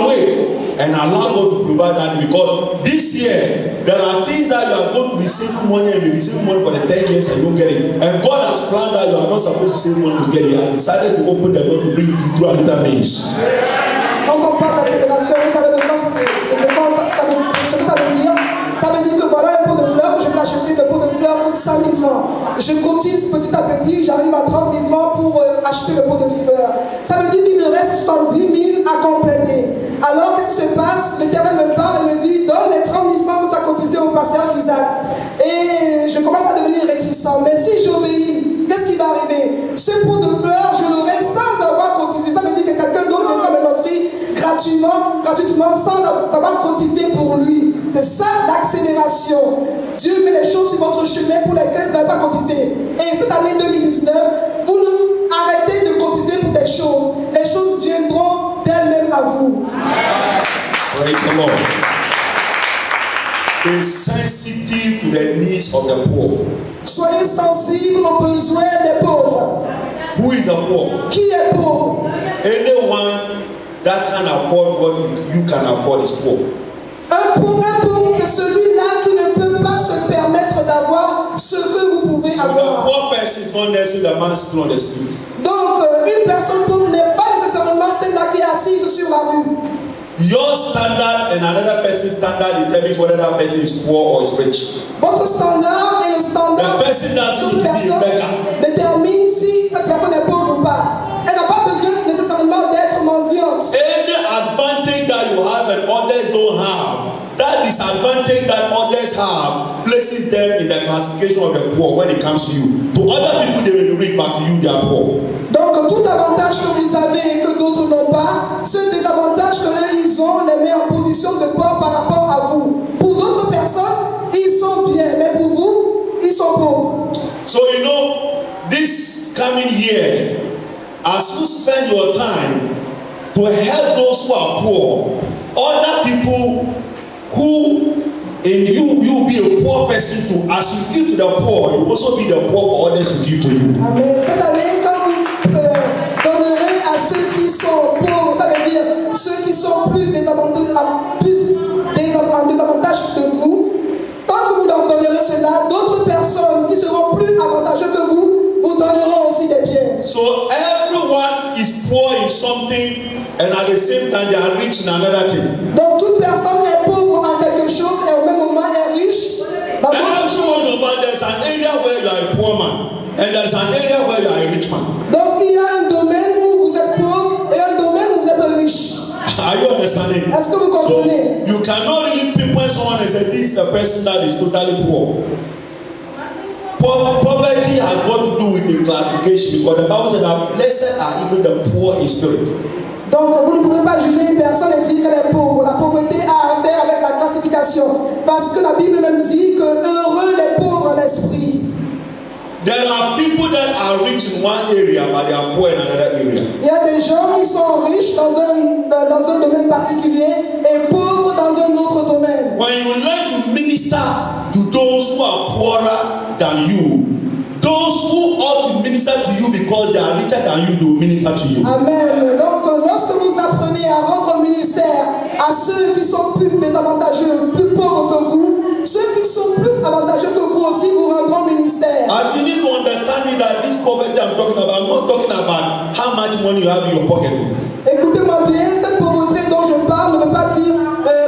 away and allow God to provide that, because this year there are things that you are going to be saving money and be saving money for the 10 years and you don't get it. And God has planned that you are not supposed to save money to get it. He has decided to open the door to bring you through another means. Quand on parle d'accélération, vous savez de quoi ce que ça veut dire? Ça veut dire que voilà un pot de fleurs, je vais l'acheter, le pot de fleurs coûte 5 000 francs. Je cotise petit à petit, j'arrive à 30 000 francs pour acheter le pot de fleurs. Ça veut dire qu'il me reste 70 000 à compléter. Alors qu'est-ce qui se passe? L'Éternel me parle et me dit, donne les 30 000 francs que tu as cotisé au pasteur Isaac. Et je commence à devenir réticent. Mais si j'obéis, qu'est-ce qui va arriver? Ce pot de fleurs, je l'aurai sans avoir cotisé. Ça veut dire que quelqu'un d'autre viendra me l'offrir gratuitement, sans avoir cotisé pour lui. C'est ça l'accélération. Dieu met les choses sur votre chemin pour lesquelles vous n'avez pas cotisé. Et cette année 2019, vous arrêtez de cotiser pour des choses. Les choses viendront d'elles-mêmes à vous. Praise the Lord. Be sensitive to the needs of the poor. Soyez sensibles aux besoins des pauvres. Who is a poor? Qui est pauvre? Anyone that can afford what you can afford is poor. Un pauvre, c'est celui-là qui ne peut pas se permettre d'avoir ce que vous pouvez avoir. A poor person is not necessarily the man sitting on the street. Donc, une personne pauvre n'est pas nécessairement celle-là qui est assise sur la rue. Your standard and another person's standard determines whether that person is poor or is rich. Votre standard et le standard The person doesn't need to be a beggar. détermine si cette personne est pauvre ou pas. Elle n'a pas besoin nécessairement d'être mendiante. Any advantage that you have and others don't have, that disadvantage that others have places them in the classification of the poor when it comes to you. To other people, they will read back to you, they are poor. Donc, tout avantage que vous avez et que d'autres n'ont pas, ce désavantage que eux ils ont les met en position de pauvre par rapport à vous. Pour d'autres personnes, ils sont bien, mais pour vous, ils sont pauvres. So you know, this coming year, as you spend your time to help those who are poor, other people who in you be a poor person too. As you give to the poor, you also be the poor for others to give to you. Amen. Cette année, quand vous donnerez à ceux qui sont pauvres, ça veut dire ceux qui sont plus désavantages que vous, tant que vous leur donnerez cela, d'autres personnes qui seront plus avantageuses que vous, vous donneront aussi des biens. So everyone is poor in something, and at the same time they are rich in another thing. Donc toute personne est pauvre en quelque chose et au même moment est riche dans d'autres choses. There's an area where you are a poor man, and there's an area where you are a rich man. Donc il y a un domaine où vous êtes pauvre et un domaine où vous êtes riche. Are you understanding? Est-ce que vous comprenez? So you cannot really pinpoint someone and say this is the person that is totally poor. Poverty has got to do with the classification, because the Bible said that blessed are even the poor in spirit. Donc vous ne pouvez pas juger une personne et dire qu'elle est pauvre. La pauvreté a à faire avec la classification, parce que la Bible même dit que heureux les pauvres en esprit. There are people that are rich in one area but they are poor in another area. Il y a des gens qui sont riches dans un domaine particulier et pauvres dans un autre domaine. When you learn to minister to those who are poorer than you, those who ought to minister to you because they are richer than you, they will minister to you. Amen. Donc lorsque vous apprenez à rendre ministère à ceux qui sont plus désavantageux, plus pauvres que vous, ceux qui sont plus avantageux que vous aussi vous rendront ministère. And you need to understand me that this poverty I'm talking about, I'm not talking about how much money you have in your pocket. Écoutez-moi bien, cette pauvreté dont je parle ne veut pas dire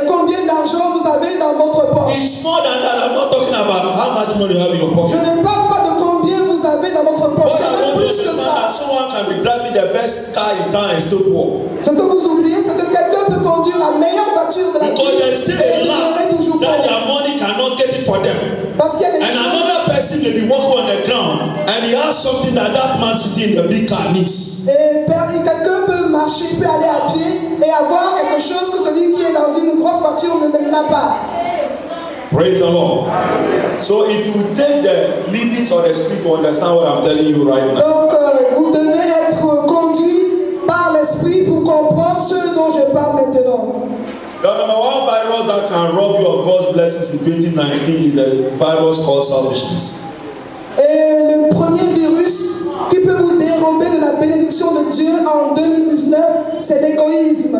combien d'argent vous avez dans votre poche. It's more than that. I'm not talking about how much money you have in your pocket. Je ne parle pas de combien vous avez dans votre poche. What I C'est want plus to que understand that ça. someone can be driving the best car in town and still poor. Ce que vous oubliez, c'est que quelqu'un peut conduire la meilleure voiture de la Because there is still a et demeurer lack toujours that pauvre. their money cannot get it for them. Parce qu'il y a des And gens. another person may be walking on the ground and he has something that that man sitting in the big car needs. Et quelqu'un peut marcher, peut aller à pied et avoir quelque chose que celui qui est dans une grosse voiture n'a pas. Praise the Lord. So it will take the leadings of the Spirit to understand what I'm telling you right now. Donc vous devez être conduit par l'esprit pour comprendre ce dont je parle maintenant. The number one virus that can rob you of God's blessings in 2019 is a virus called selfishness. Et le premier virus qui peut vous dérober de la bénédiction de Dieu en 2019, c'est l'égoïsme.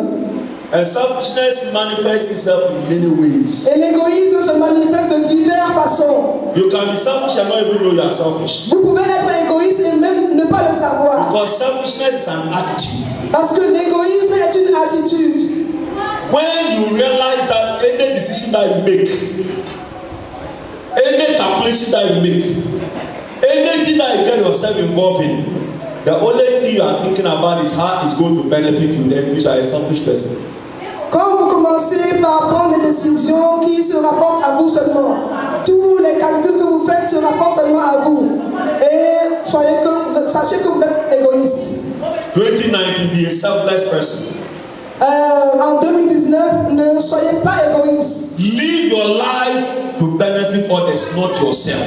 And selfishness manifests itself in many ways. Et l'égoïsme se manifeste de diverses façons. You can be selfish and not even know you are selfish. Vous pouvez être égoïste et même ne pas le savoir. Because selfishness is an attitude. Parce que l'égoïsme est une attitude. When you realize that any decision that you make, any calculation that you make, anything that you get yourself involved in, the only thing you are thinking about is how it's going to benefit you, then you are a selfish person. Quand vous commencez par prendre des décisions qui se rapportent à vous seulement, tous les calculs que vous faites se rapportent seulement à vous. Et sachez que vous êtes égoïste. 2019, be a selfless person. En 2019, ne soyez pas égoïste. Live your life to benefit others, not yourself.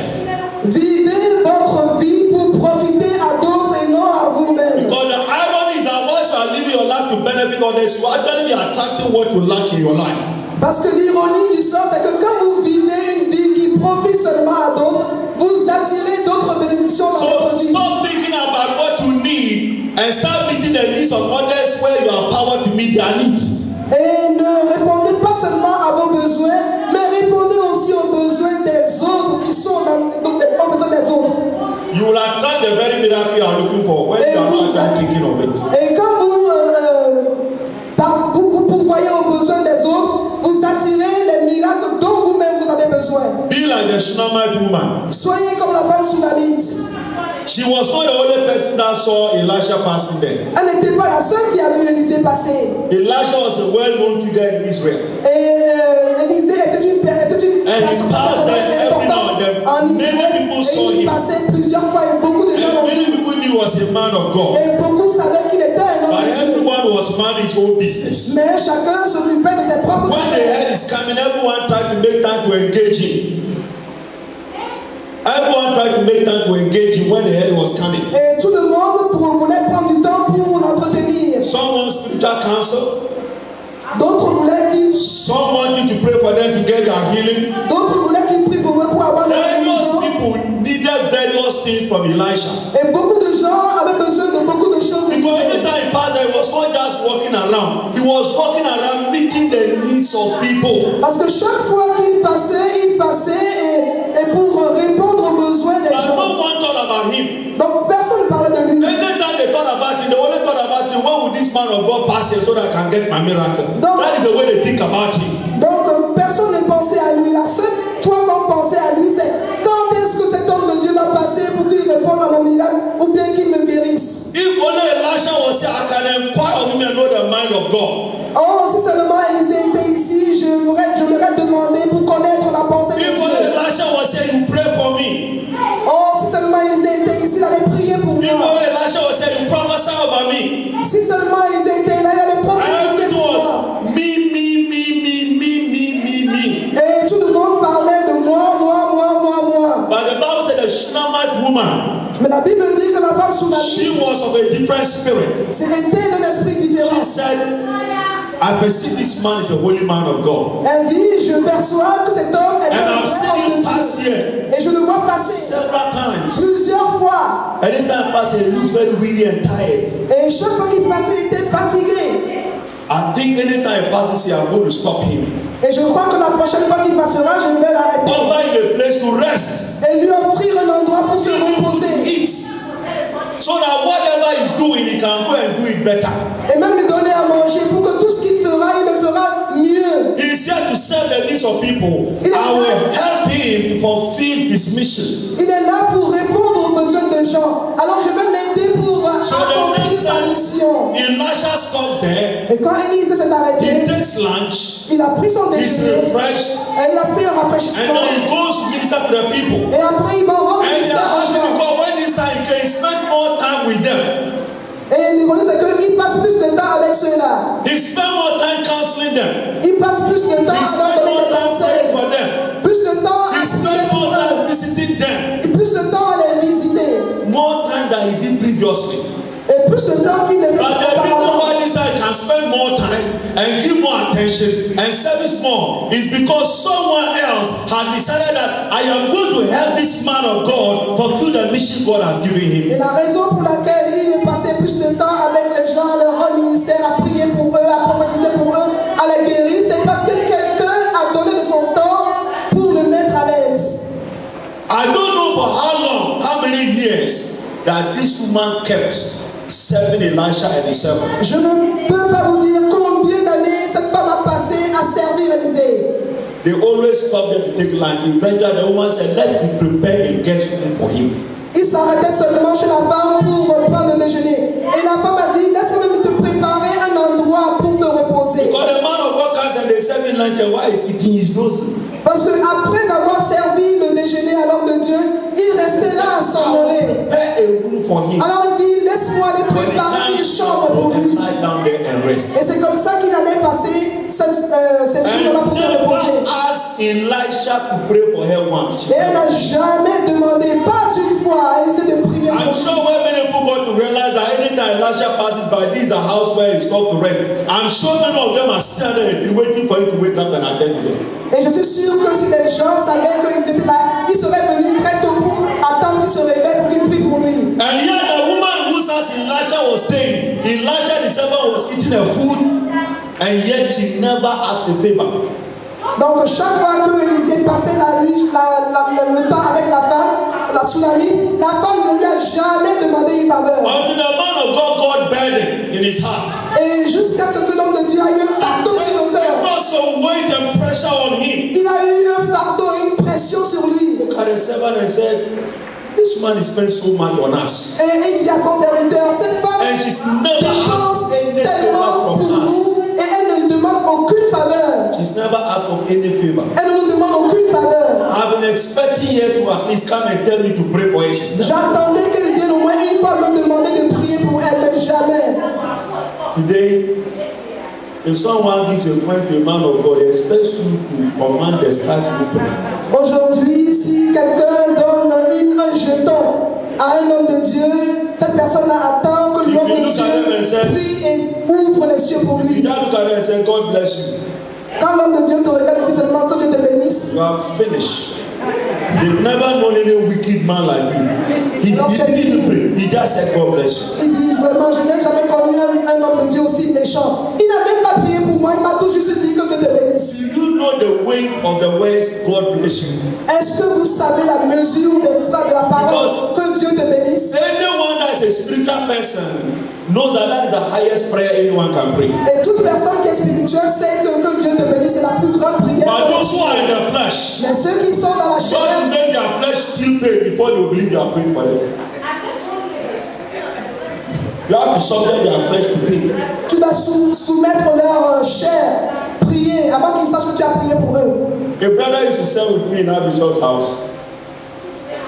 Vivez votre vie pour profiter à d'autres et non à vous-même. Because the irony is that once you are living your life to benefit others, you actually be attracting what you lack in your life. Parce que l'ironie du sort, c'est que quand vous vivez une vie qui profite seulement à d'autres, vous attirez d'autres bénédictions dans votre vie. So stop thinking about what you need and start meeting the needs of others where you are empowered to meet their needs. Et ne répondez pas seulement à vos besoins, mais répondez aussi aux besoins des autres qui sont aux besoins des autres. You will attract the very miracle you are looking for when you are not thinking of it. Et quand vous pourvoyez aux besoins des autres, vous attirez les miracles dont vous-même vous avez besoin. Be like the Shunammite woman. Soyez comme la femme Shunammite. She was not the only person that saw Elijah passing there. Elle n'était pas la seule qui a vu Élisée passer. Elijah was a well-known figure in Israel. Et Élisée était une personne importante en Israël. Et il passait plusieurs fois et beaucoup de gens l'ont vu. Many people knew he was a man of God. Et beaucoup savaient qu'il était un homme But de Dieu. everyone was minding his own business. Mais chacun s'occupait de ses propres When the affaires. head is coming, everyone tried to make time to engage him. Everyone tried to make time to engage him when the head was coming. Et tout le monde voulait prendre du temps pour l'entretenir. Some want spiritual counsel. D'autres voulaient qu'il Some want you to pray for them to get their healing. D'autres voulaient qu'il prie pour eux pour avoir leur Various guérison. people needed various things from Elisha. Et beaucoup de gens avaient besoin de beaucoup de choses. Because every time he passed there, he was not just walking around. He was walking around meeting the needs of people. Parce que chaque fois qu'il passait et pour répondre aux besoins des But gens. no one thought about him. Donc personne ne parlait de lui. Anytime they thought about him, they only thought about him. When will this man of God pass here so that I can get my miracle? That is the way they think about him. Donc personne ne pensait à lui. La seule fois qu'on pensait à lui, c'est quand est-ce que cet homme de Dieu va passer pour qu'il réponde à mon miracle ou bien qu'il me guérisse. If only Elisha was here, I can inquire of him and know the mind of God. Oh, si seulement Élisée était ici, je l'aurais demandé pour connaître la pensée de If only Dieu. Elisha was here, you pray for me. Oh, si seulement Élisée était ici, il allait prier pour If moi. only Elisha was here, you prophesy over me. Si seulement Élisée était là, il allait prophétiser Everything pour moi. was me. Et tout le monde parlait de moi. But the Bible said the Shunammite woman, Mais la Bible dit que la femme sous la she vie, was of a different spirit. c'était d'un esprit différent. She said, I perceive this man is a holy man of God. Elle dit, je perçois que cet homme est And un I've vrai seen homme him de pass Dieu. here Et je le vois passer several times. plusieurs fois. Anytime pass, he looks very weary and tired. Et chaque fois qu'il passait, il était fatigué. I think anytime he passes here, I'm going to stop him. Et je crois que la prochaine fois qu'il passera, je vais l'arrêter. Offer him a place to rest. Et lui offrir un endroit pour se reposer. Eat. So that whatever he's doing, he can go and do it better. Et même lui donner à manger pour que tout ce qu'il fera, il le fera mieux. He is here to serve the needs of people. I will help him to fulfill his mission. Il est là pour répondre aux besoins des gens. Alors je vais l'aider pour accomplir sa mission. Elisha stops there. Et quand Élisée s'est He arrêté, takes lunch. il a pris son He's déjeuner. refreshed. Et il a pris un And rafraîchissement. then he goes to minister to the people. Et après, il va rendre And they ministère are aux happy gens. because when this time he can spend more time with them. Et l'ironie, c'est qu'il passe plus de temps avec ceux-là. He spend more time counseling them. Il passe plus de temps He à leur spend donner more des time praying conseils. for them. Plus de temps à He prier spend pour more time eux. visiting them. Et plus de temps à les visiter. More time than he did previously. Et plus de temps qu'il ne fait But the reason auparavant. why this guy can spend more time and give more attention and service more is because someone else had decided that I am going to help this man of God fulfill the mission God has given him. Et la raison pour laquelle il est passé plus de temps avec les gens, leur rendre ministère, à prier pour eux, à prophétiser pour eux, that this woman kept serving Elisha and his servant. Je ne peux pas vous dire combien d'années cette femme a passé à servir Élisée. They always stopped them to take lunch. Eventually, the woman said, "Let me prepare a guest room for him." Il s'arrêtait seulement chez la femme pour prendre le déjeuner. Et la femme a dit, laisse-moi même te préparer un endroit pour te reposer. Because the man of God comes and they serve him lunch, and while he's eating, he's nosing. Parce que après avoir servi le déjeuner à l'homme de Dieu, il restait là à s'envoler. Prepare a room for him. Alors il dit, laisse-moi aller préparer une chambre pour lui. Lie down there and rest. Et c'est comme ça qu'il allait passer ces jours-là pour se reposer. Asked Elisha to pray for her once. Et elle n'a jamais demandé, pas une fois, à Élisée de prier I'm pour lui. sure when many people got to realize that anytime Elisha passes by, this is a house where he stopped to rest. I'm sure many of them are sitting there waiting for him to wake up and attend to them. Et je suis sûr que si les gens savaient qu'ils étaient là, ils seraient venus très tôt pour attendre qu'il se réveille pour qu'il prie pour lui. And yet the woman whose house Elisha was staying, Elisha the servant was eating her food, and yet she never asked a favor. Donc chaque fois que Élisée passait le temps avec la femme, la tsunami, la femme ne lui a jamais demandé une faveur. Until the man of God got burden in his heart. Et jusqu'à ce que l'homme de Dieu a eu un fardeau sur le cœur. Brought some weight and pressure on him. Il a eu un fardeau et une pression sur lui. Look at the servant and said, "This woman is spending so much on us, Et il dit à son serviteur, cette femme and she's never dépense asked any tellement favor pour from us. nous et elle ne demande aucune faveur. She's never asked for any favor. Elle ne nous demande aucune faveur. I've been expecting her to at least come and tell me to pray for her. She's never. J'attendais qu'elle vienne au moins une fois me demander de prier pour elle, mais jamais. Today, if someone gives a coin to a man of God, he expects you to command the skies to open. Aujourd'hui, si quelqu'un donne un jeton à un homme de Dieu, cette personne-là attend que l'homme de Dieu prie et ouvre les cieux pour You lui. just look at her and say, "God bless you. Quand l'homme de Dieu te regarde, il dit seulement que Dieu te bénisse. You are finished." They've never known any wicked man like you. He didn't even pray. He just said, "God bless you." Il dit vraiment, je n'ai jamais connu un homme de Dieu aussi méchant. Il n'a même pas prié pour moi, il m'a tout juste dit que Dieu te bénisse. Do you know the weight of the words, "God bless you"? Est-ce que vous savez la mesure des phrases de la parole que Dieu te bénisse? Anyone that is a spiritual person knows that is the highest prayer anyone can pray. Et toute personne qui est spirituelle sait que Dieu te bénisse, c'est la plus grande prière. But those who are in the flesh, Mais ceux qui sont dans la God chair, to make their flesh feel pain before they believe you are praying for them. You have to subject their flesh to pain. tu dois soumettre leur chair, prier, avant qu'ils sachent que tu as prié pour eux. A brother used to serve with me in Abishop's house,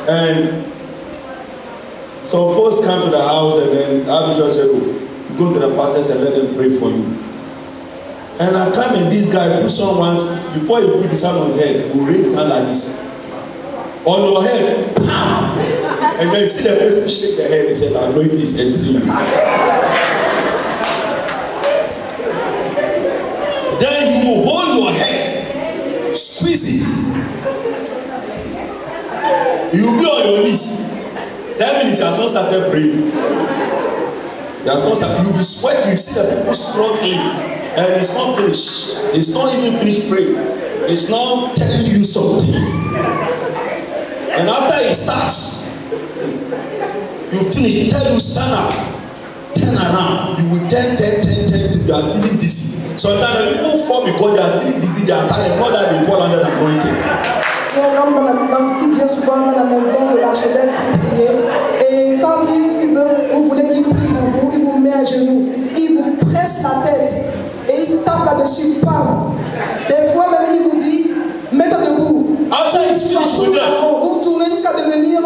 and some folks come to the house, and then Abishop said, "Oh, go to the pastors and let them pray for you." And I come and this guy put someone before he put his hand on his head, he will raise his hand like this on your head, and then you see the person shake their head. He said, "Anointing is entering you." Then you will hold your head, squeeze it. You will be on your knees. 10 minutes, he has not started praying. He has not started. You will be sweating. You see the people struggling, and it's not finished. It's not even finished praying. It's not telling you something. And after it starts, you finish. Tell you stand up, turn around. You will turn till you are feeling dizzy. Sometimes the people fall because they are feeling dizzy. They are tired. Not that they fall under the anointing. Il y a un homme qui vient souvent dans la maison de l'archevêque pour prier. Et quand vous voulez qu'il prie pour vous, il vous met à genoux. Il vous presse la tête. Et il tape là-dessus, bam. Des fois même, il vous dit, mets-toi debout. After it's finished with them, Vous tournez jusqu'à devenir,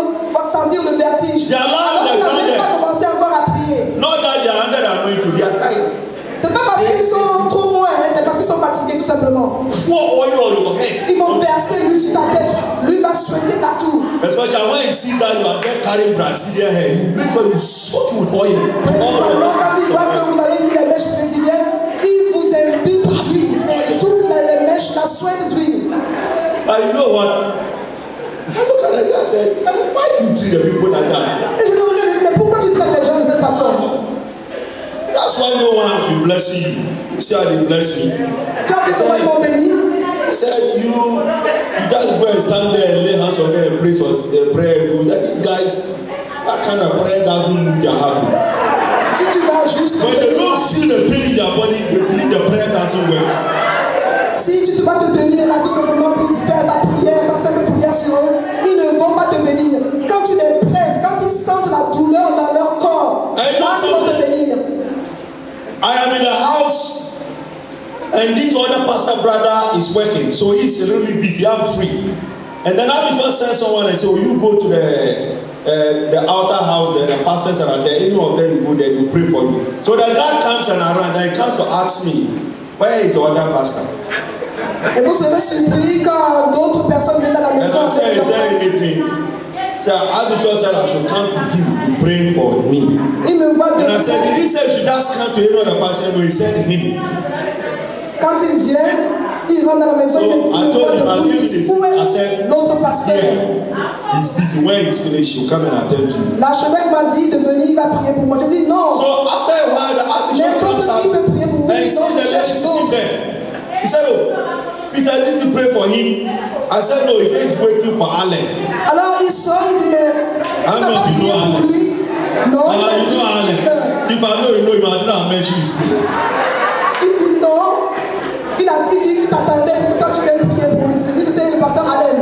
sentir le vertige. They are lying Alors qu'il n'a on the même ground pas commencé encore à prier. not that they are under the anointing, they are tired. C'est pas parce qu'ils sont trop loin, hein, c'est parce qu'ils sont fatigués tout simplement. Pour oil on your head. Ils vont verser l'huile sur ta tête. L'huile va souhaiter partout. Especially when you see that you are there carrying Brazilian hair, you make sure you soak it with oil. Principalement quand ils voient que vous avez mis les mèches brésiliennes, ils vous imbibent d'huile. Et toutes les mèches la souhaitent d'huile. But you know what? I look at it and say, why you treat the people like that? Et je leur dis, mais pourquoi tu traites les gens de cette façon? That's why no one has been blessing you. You see how they bless me? Tu as vu comment ils m'ont béni? He said, you just go and stand there and lay hands on them and pray for the prayer. These guys, that kind of prayer doesn't move their heart. Si tu vas juste When they don't feel the pain in their body, they believe the prayer doesn't work. si tu vas te bénir là tout simplement pour faire ta prière, ta simple prière sur eux, ils ne vont pas te bénir. Quand tu les presses, quand ils sentent la douleur dans leur corps, là ils vont te bénir. I am in the house and this other pastor brother is working, so he's really busy. I'm free. And then I just send someone and say, oh, you go to the outer house there, the pastors are there, any of them go there, you pray for you. So the guy comes and around and he comes to ask me, where is the other pastor? Et vous serez surpris quand d'autres personnes viennent à la And maison. I said, is there anything? So Archbishop said I should come to him to pray for me. Il me voit And I said, did he say you should just come to any other pastor? No, he said him. Quand il vient, il rentre dans la maison, il me voit debout, il dit, où est l'autre pasteur? He's busy. When he's finished, he'll come and attend to you. L'archevêque m'a dit de venir, il va prier pour moi. J'ai dit non. So after a while, the Archbishop comes out and he sees the lady sitting there. He said, oh, Peter, I need to pray for him. I said, no, he said he's waiting for Allen. Alors il sort, il dit, mais I don't know if you know Allen. Non, You know Allen. If I know, you know him. I didn't mention his name. Il dit non. Il a dit qu'il t'attendait pour que toi tu viennes prier pour lui. C'est lui, c'était le pasteur Allen.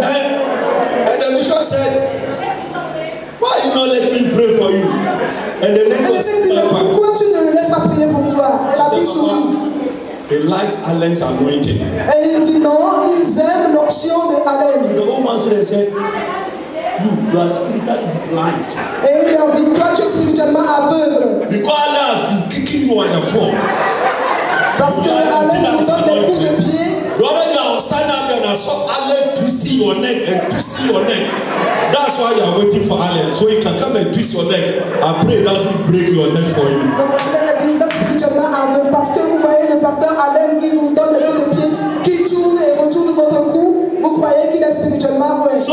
And the bishop said, why are you not letting him pray for you? And the Et lady le was fils dit, mais pourquoi tu ne le laisses pas prier pour toi? Et la fille sourit. he likes Allen's anointing. Et il dit non, ils aiment l'onction de Allen. The woman said, you are spiritually blind. Et il leur dit, toi tu es spirituellement aveugle. Because Allah has been kicking you on the floor. Parce que Allen nous donne des coups de pied. The other day I was standing up there and I saw Allen twisting your neck and twisting your neck. That's why you are waiting for Allen. So he can come and twist your neck. I pray it doesn't break your neck for you. Donc je vais dire, vous êtes spirituellement aveugle parce que vous voyez le pasteur Allen qui vous donne des coups de pied, qui tourne et retourne votre cou. Vous croyez qu'il est spirituellement aveugle. So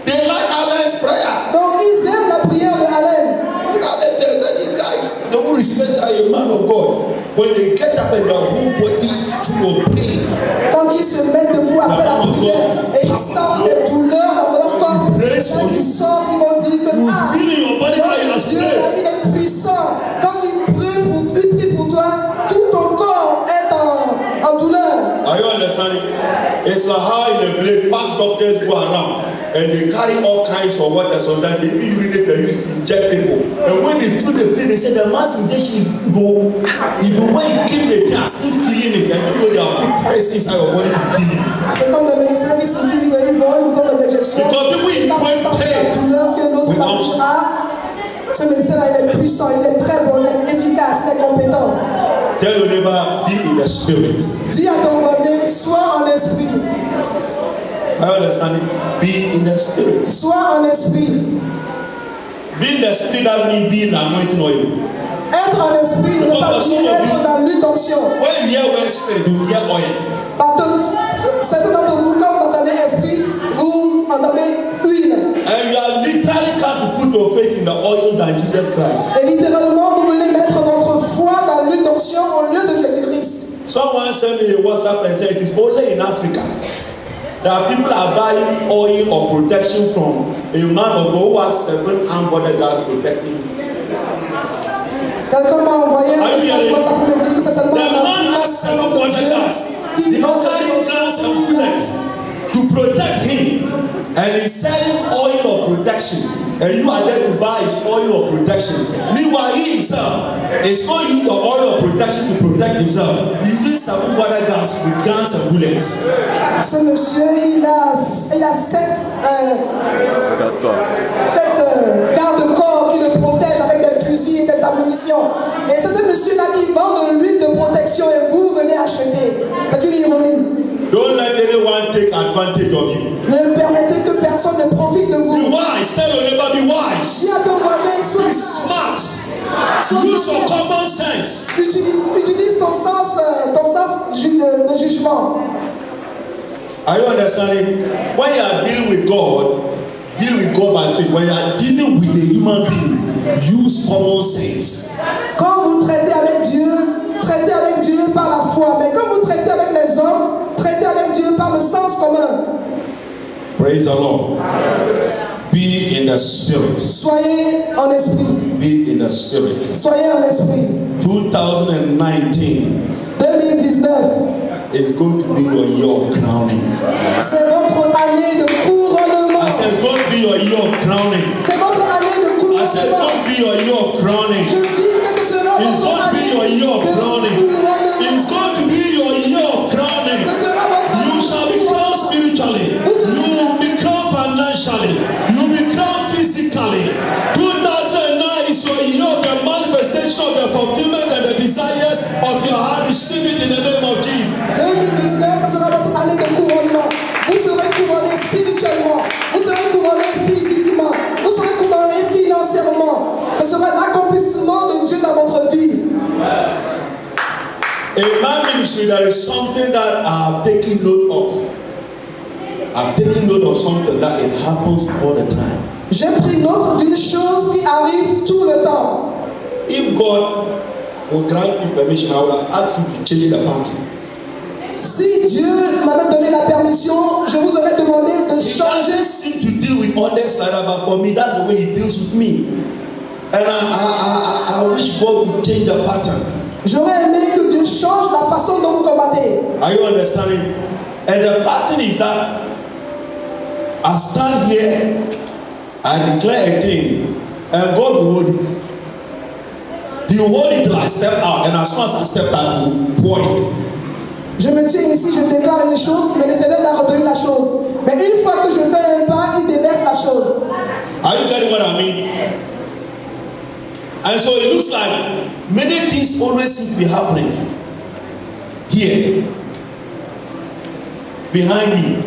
they like Allen's prayer. Donc ils aiment la prière de Allen. And Allen tells them, these guys, they will respect that a man of God. When they get up and their whole body is full of pain. Quand ils se mettent debout après la prière et ils sentent des douleurs dans leur corps, quand ils sortent, ils vont dire que Dieu il est puissant. Quand il prie pour toi, tout ton corps est en douleur. Are you understanding? It's like how in the village, back doctors go around and they carry all kinds of water. Sometimes they urinate, they use to inject people. And when they feel the pain, they say the mass injection is go. Even when you kill the thing, still feeling it. And you know they are put poison inside your body to kill it. C'est comme les médecins qui se filent, ils vous donnent des injections. Because people in Quand ils sentent la douleur que notre patient a, ce médecin-là il est puissant, il est très bon, il est efficace, il est compétent. Tell your neighbor, be in the spirit. Dis à ton voisin, sois en esprit. I understand it. Be in the spirit. Sois en esprit. Be in the spirit doesn't mean be in the anointing oil. Être en esprit ne veut pas dire être dans l'onction. When you hear word spirit, you hear oil. Certains d'entre vous, quand vous entendez esprit, vous entendez huile. And you are literally come to put your faith in the oil than Jesus Christ. Et littéralement, vous venez mettre votre foi dans l'onction au lieu de Jésus-Christ. Someone sent me a WhatsApp and said it is only in Africa that people are buying oil or protection from a man of God who has 7 armed bodyguards protecting him. Quelqu'un m'a envoyé un message WhatsApp pour me dire que c'est seulement The man has 7 bodyguards. He don't carry guns and bullets to protect him, and he's selling oil of protection. And you are there to buy his oil of protection. Meanwhile, he himself is not using the oil of protection to protect himself. He's using 7 bodyguards with guns and bullets. Ce monsieur, il a 7 garde-corps qui le protègent avec des fusils et des ammunitions. Et c'est ce monsieur-là qui vend de l'huile de protection et vous venez acheter. C'est une ironie. Don't let anyone take advantage of you. Ne permettez que personne ne profite de vous. Be wise. Tell your neighbor, be wise. Dis à ton voisin, sois Be smart. Use your common sense. Utilise ton sens de jugement. Are you understanding? When you are dealing with God by faith. When you are dealing with a human being, use common sense. Quand vous traitez avec Dieu par la foi. Mais quand vous traitez avec les hommes, traitez avec Dieu par le sens commun. Praise the Lord. Be Be in the spirit. Soyez en esprit. Be in the spirit. Soyez en esprit. 2019 2019 is going to be your year of crowning. c'est votre année de couronnement. I said, going to be your year of crowning. C'est votre année de I said, couronnement. going to be your year of crowning. Je dis que ce sera It's votre going to be année your year of de crowning. couronnement. It's going to be your year of crowning. Ce sera votre You année shall de be crowned couronnement. spiritually. You will be crowned financially. You will be crowned physically. 2009 is your year of the manifestation of the fulfillment and the desires of your heart. Receive it in the name of Jesus. 2019, ce sera votre année de couronnement. Vous serez couronné spirituellement. Vous serez couronné physiquement. Vous serez couronné financièrement. Ce sera l'accomplissement de Dieu dans votre vie. In my ministry, there is something that I have taken note of. I've taken note of something that it happens all the time. J'ai pris note d'une chose qui arrive tout le temps. If God will grant you permission, I would have asked you to change the pattern. Si Dieu m'avait donné la permission, je vous aurais demandé de He changer. doesn't seem to deal with others like that, but for me, that's the way he deals with me. And I wish God would change the pattern. J'aurais aimé que Dieu change la façon dont vous combattez. Are you understanding? And the pattern is that I stand here, I declare a thing, and God will hold it. He will hold it till I step out, and as soon as I step out, He will pour it. Je me tiens ici, je déclare une chose, mais l'Éternel a retenu la chose. Mais une fois que je fais un pas, il déverse la chose. Are you getting what I mean? And so it looks like many things always seem to be happening here, behind me.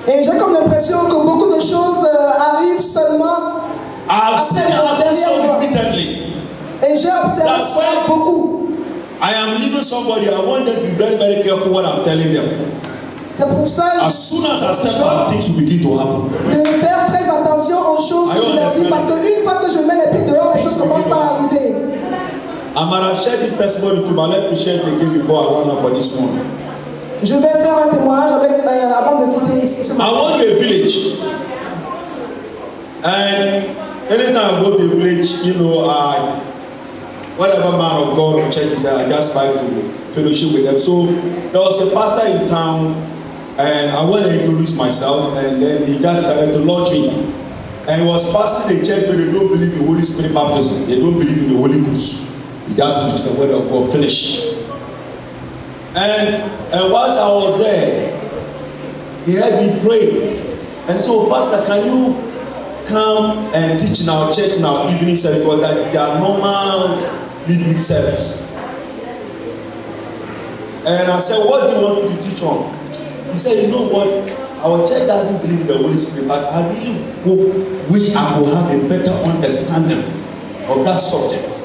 Et j'ai comme l'impression que beaucoup de choses arrivent seulement I have seen it happen derrière so moi. repeatedly. Et j'ai observé That's ça why- beaucoup. I am leaving somebody. I want them to be very, very careful what I'm telling them. C'est pour ça As soon as I step out, things will begin to happen. de faire très attention aux choses que je leur dis, parce qu'une fois que je mets les pieds dehors, les choses commencent par arriver. I might have shared this testimony too, but let me share it again before I run out for this morning. Je vais faire un témoignage avant de quitter ici ce I matin. went to a village, and anytime I go to a village, whatever man of God or church is there, I just like to fellowship with them. So there was a pastor in town, and I went and introduced myself, and then he just decided to launch me. And he was pastoring a church where they don't believe in Holy Spirit baptism. They don't believe in the Holy Ghost. He just preached the word of God, finish. And whilst I was there, he had me pray. And so, Pastor, can you come and teach in our church in our evening service? Because that their normal midweek service. And I said, what do you want me to teach on? He said, you know what? Our church doesn't believe in the Holy Spirit, but I really wish I could have a better understanding of that subject.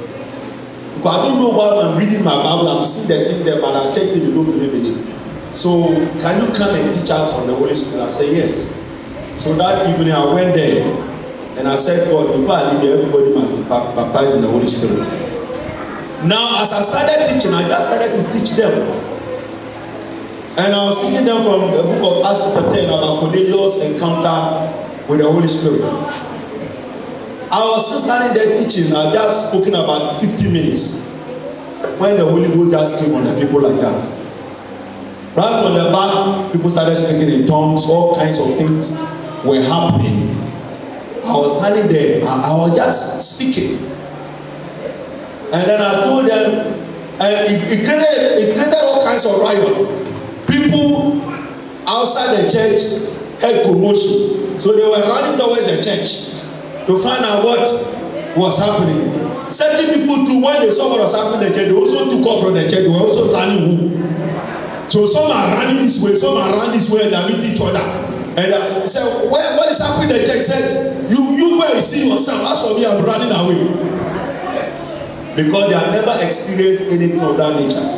Because I don't know why I'm reading my Bible, I'm seeing the thing there, but our church they don't believe in it. So, can you come and teach us on the Holy Spirit? I said, yes. So that evening I went there, and I said, God, before I leave here, everybody must be baptized in the Holy Spirit. Now, as I started teaching, I just started to teach them. And I was teaching them from the book of Acts chapter 10 about Cornelius' encounter with the Holy Spirit. I was still standing there teaching. I just spoken about 15 minutes when the Holy Ghost just came on the people like that. Right from the back, people started speaking in tongues. All kinds of things were happening. I was standing there. I was just speaking. And then I told them, and it created all kinds of riot. People outside the church had commotion. So they were running towards the church to find out what was happening. Certain people too, when they saw what was happening in the church, they also took off from the church. They were also running home. So some are running this way, some are running this way, and they meet each other. And I said, what is happening in the church? Said, you go and see yourself. As for me, I'm running away. Because they have never experienced anything of that nature.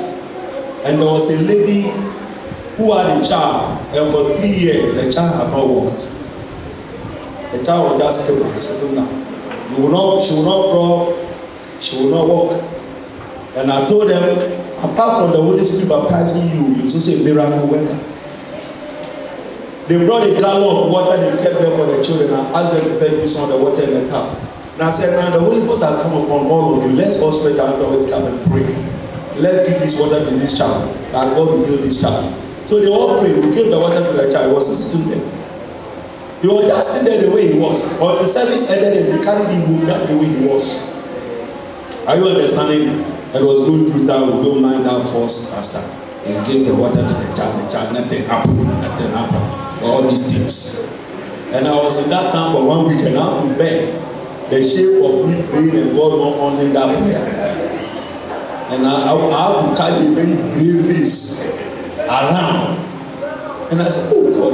And there was a lady who had a child, and for 3 years, the child had not walked. The child was just sitting down. She will not crawl, she will not walk. And I told them, apart from the Holy Spirit baptizing you, you're also a miracle worker. They brought a gallon of water, they kept there for the children. I asked them to use some of the water in the cup. And I said, now the Holy Ghost has come upon all of you. Let's all spread our hands come and pray. Let's give this water to this child. And God will heal this child. So they all prayed. We gave the water to the child. He was sitting there. He was just sitting there the way he was. Or the service ended and they carried him home that the way he was. Are you understanding? It was going through that. We don't mind that first pastor. He gave the water to the child, nothing happened. All these things. And I was in that town for 1 week and out to bed. The shape of me praying and God not only that prayer. And I have to carry a very brave face around. And I said, oh God,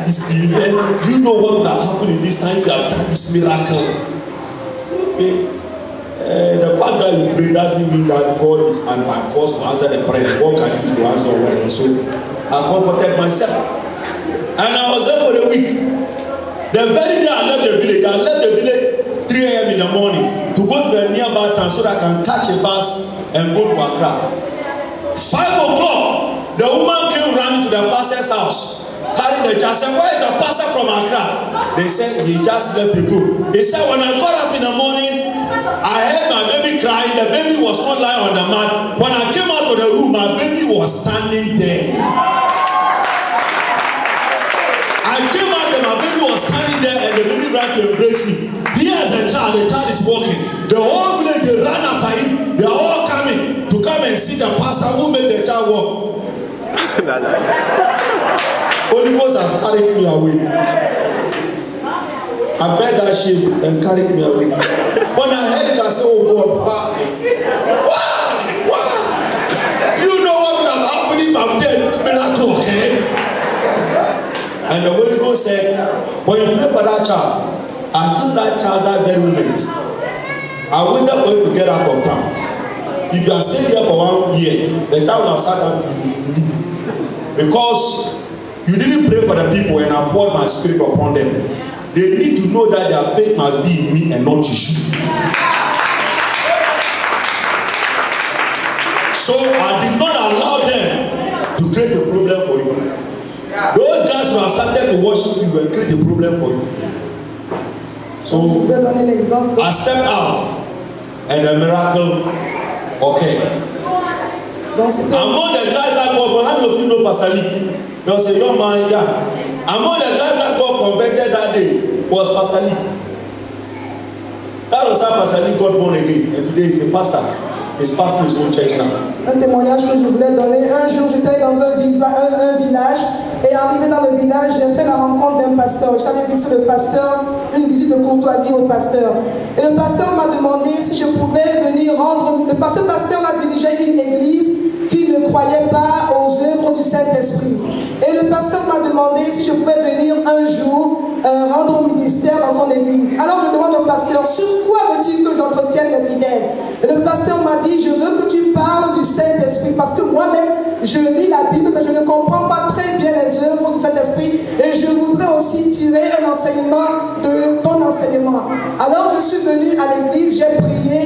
this thing, do you know what will happen in this time if you have done this miracle? I said, okay. The fact that you pray doesn't mean that God is by force to answer the prayer. God can use to answer whatever. So I comforted myself. And I was there for a week. The very day I left the village 3 a.m. in the morning to go to a nearby town so that I can catch a bus and go to Accra. 5 o'clock, the woman came running to the pastor's house, carrying the child. I said, where is the pastor from Accra? They said, he just left the group. They said, when I got up in the morning, I heard my baby crying. The baby was not lying on the mat. When I came out of the room, my baby was standing there. I came out and my baby was standing there and the baby ran to embrace me. Here's the child is walking. The whole village, they ran after him. They are all coming to come and see the pastor who made the child walk. Holy Ghost has carried me away. I bear that shame and carried me away. When I heard it, I said, oh God, why? You know what would have happened if I'm dead? Miracle, okay? And the Holy Ghost said, when you pray for that child, I took that child that very moment. I waited for you to get out of town. If you are staying here for 1 year, the child will have sat down to leave. Because you didn't pray for the people and I poured my spirit upon them. They need to know that their faith must be in me and not you. So I did not allow them to create a problem for you. Those guys who have started to worship you will create a problem for you. So I stepped out and the miracle occurred. Among the guys that got, how many of you know Pastor Lee? There was a young man, yeah. Among the guys that got converted that day was Pastor Lee. That was how Pastor Lee got born again. And today he's a pastor. He's pastoring his own church now. Un témoignage que je voulais donner. Un jour, j'étais dans un village. Et arrivé dans le village, j'ai fait la rencontre d'un pasteur. Je suis allé visiter le pasteur, une visite de courtoisie au pasteur. Et le pasteur m'a demandé si je pouvais venir rendre. Ce pasteur-là dirigeait une église qui ne croyait pas aux œuvres du Saint-Esprit. Et le pasteur m'a demandé si je pouvais venir un jour rendre au ministère dans son église. Alors je demande au pasteur, sur quoi veux-tu que j'entretienne les fidèles? Et le pasteur m'a dit, je veux que tu parles du Saint-Esprit, parce que moi-même, je lis la Bible, mais je ne comprends pas très bien les œuvres du Saint-Esprit, et je voudrais aussi tirer un enseignement de ton enseignement. Alors je suis venu à l'église, j'ai prié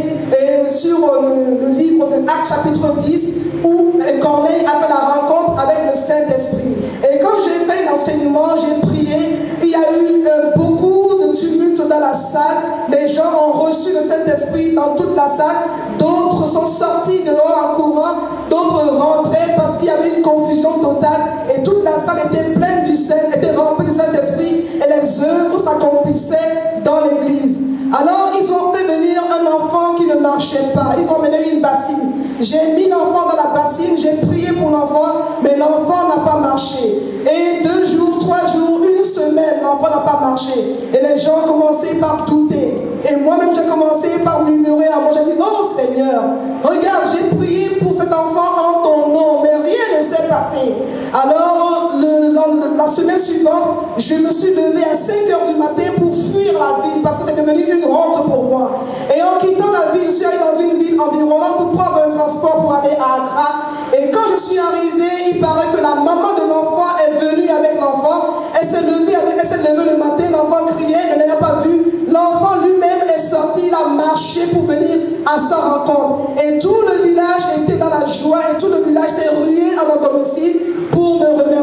sur le livre de Actes chapitre 10, où Corneille a fait la rencontre avec le Saint-Esprit. Et quand j'ai fait l'enseignement, j'ai prié, il y a eu beaucoup de tumulte dans la salle. Les gens ont reçu le Saint-Esprit dans toute la salle. D'autres sont sortis dehors en courant, d'autres rentraient parce qu'il y avait une confusion totale. Et toute la salle était pleine du Saint, était remplie du Saint-Esprit. Et les œuvres s'accomplissaient dans l'église. Alors ils ont fait venir un enfant qui ne marchait pas. Ils ont mené une bassine. J'ai mis l'enfant dans la bassine, j'ai prié pour l'enfant, mais l'enfant n'a pas marché. Et 2 jours, 3 jours, 1 semaine, l'enfant n'a pas marché. Et les gens commençaient par douter. Et moi-même, j'ai commencé par murmurer à moi. J'ai dit, oh Seigneur, regarde, j'ai prié pour cet enfant en ton nom, mais rien ne s'est passé. Alors, la semaine suivante, je me suis levé à 5h du matin pour fuir la ville, parce que c'est devenu une honte pour moi. Et en quittant la ville, je suis allé dans une ville environnante pour prendre un transport pour aller à Accra. Et quand je suis arrivé, il paraît que la maman de l'enfant est venue avec l'enfant. Elle s'est levée le matin, l'enfant criait, elle ne l'a pas vu. L'enfant lui-même est sorti, il a marché pour venir à sa rencontre. Et tout le village était dans la joie et tout le village s'est rué à mon domicile pour me remercier.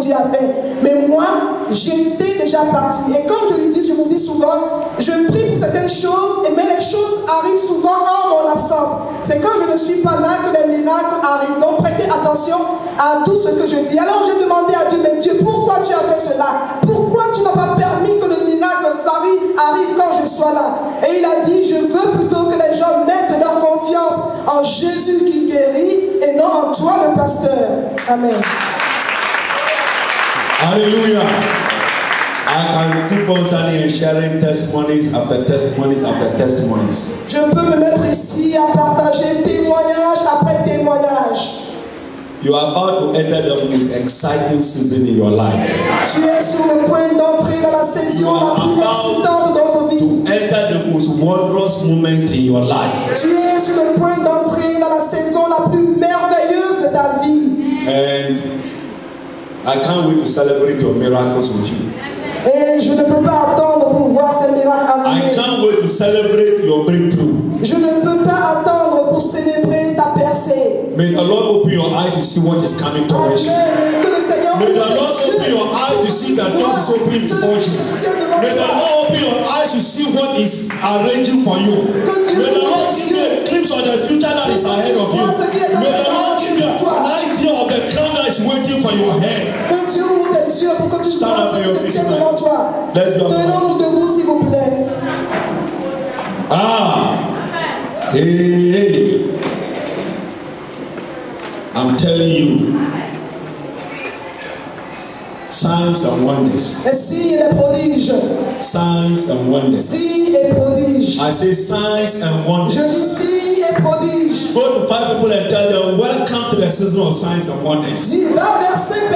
Dieu a fait. Mais moi, j'étais déjà parti. Et comme je vous dis souvent, je prie pour certaines choses, mais les choses arrivent souvent en mon absence. C'est quand je ne suis pas là que les miracles arrivent. Donc prêtez attention à tout ce que je dis. Alors j'ai demandé à Dieu, mais Dieu, pourquoi tu as fait cela? Pourquoi tu n'as pas permis que le miracle arrive quand je sois là? Et il a dit, je veux plutôt que les gens mettent leur confiance en Jésus qui guérit et non en toi le pasteur. Amen. Hallelujah. I can keep on standing and sharing testimonies after testimonies after testimonies. Je peux me mettre ici à partager témoignage après témoignage. You are about to enter the most exciting season in your life. Tu es sur le point d'entrer dans la saison la plus excitante de votre vie. To enter the most wondrous moment in your life. Tu es sur le point d'entrer dans la saison la plus merveilleuse de ta vie. And I can't wait to celebrate your miracles with you. Et je ne peux pas attendre pour voir ces miracles arriver. I can't wait to celebrate your breakthrough. Je ne peux pas attendre pour célébrer ta percée. May the Lord open your eyes to see what is coming towards you. Amen. Que le Seigneur May the Lord open your eyes to see that God is opening before you. May the Lord open your eyes to see what is arranging for you. May the Lord give you a glimpse of the future that is ahead of you. May the Lord give you an idea of the crown that is waiting for your head. Que Dieu ouvre tes yeux pour que tu vois ce qui se tient devant toi. Let's go. Tenons-nous debout, s'il vous plaît. Hey. I'm telling you, signs and wonders. Les signes et les prodiges. Signs and wonders. Signes et prodiges. I say signs and wonders. Je dis signes et prodiges. Go to 5 people and tell them, welcome to the season of signs and wonders. Dis, va vers 5